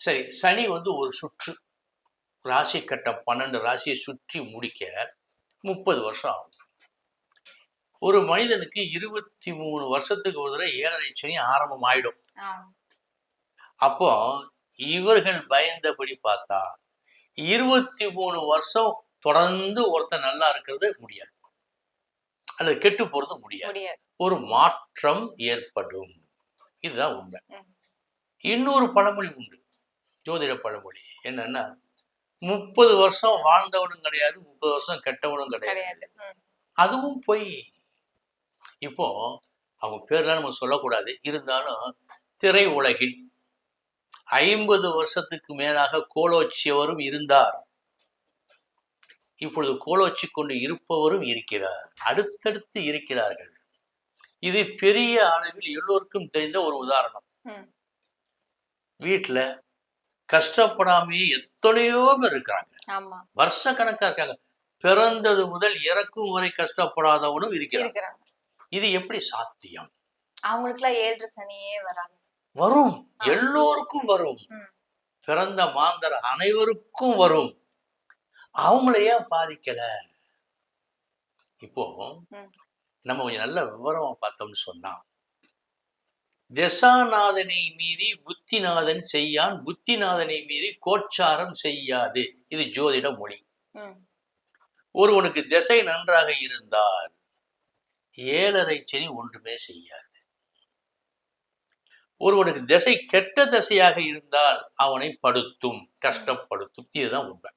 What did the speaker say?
சரி, சனி ஒரு சுற்று ராசி கட்டம் 12 ராசியை சுற்றி முடிக்க 30 வருஷம் ஆகும். ஒரு மனிதனுக்கு 23 வருஷத்துக்கு ஒரு தடவை 7.5 சனி ஆரம்பம் ஆயிடும். அப்போ இவர்கள் பயந்தபடி பார்த்தா 23 வருஷம் தொடர்ந்து ஒருத்தர் நல்லா இருக்கிறது முடியாது, அல்லது கெட்டு போறது முடியாது. ஒரு மாற்றம் ஏற்படும். இதுதான் உண்மை. இன்னொரு பழமொழி உண்டு, ஜோதிட பழமொழி. என்னன்னா, 30 வருஷம் வாழ்ந்தவனும் கிடையாது, 30 வருஷம் கெட்டவனும் கிடையாது. அதுவும் பொய். இப்போ அவங்க பேர்லாம் நம்ம சொல்லக்கூடாது, இருந்தாலும் திரை உலகில் 50 வருஷத்துக்கு மேலாக கோலோச்சியவரும் இருந்தார், இப்பொழுது கோலோச்சி கொண்டு இருப்பவரும் இருக்கிறார், அடுத்தடுத்து இருக்கிறார்கள். இது பெரிய அளவில் எல்லோருக்கும் தெரிந்த ஒரு உதாரணம். வீட்டுல கஷ்டப்படாமே எத்தனையோ பேர் இருக்கிறாங்க, வருஷ கணக்கா இருக்காங்க. பிறந்தது முதல் இறக்கும் வரை கஷ்டப்படாதவனும் இருக்கிறாங்க. இது எப்படி சாத்தியம்? அவங்களுக்குலாம் 7 சனியே வராது. வரும், எல்லோருக்கும் வரும். பிறந்த மாந்தர் அனைவருக்கும் வரும். அவங்கள ஏன் பாதிக்கல? இப்போ நம்ம கொஞ்சம் நல்ல விவரமா பார்த்தோம்னு சொன்னா, தசாநாதனை மீறி புத்திநாதன் செய்யான், புத்திநாதனை மீறி கோச்சாரம் செய்யாது. இது ஜோதிட மொழி. ஒருவனுக்கு திசை நன்றாக இருந்தால் 7.5 சனி ஒன்றுமே செய்யாது. ஒருவனுக்கு திசை கெட்ட திசையாக இருந்தால் அவனை படுத்தும், கஷ்டப்படுத்தும். இதுதான் உண்மை.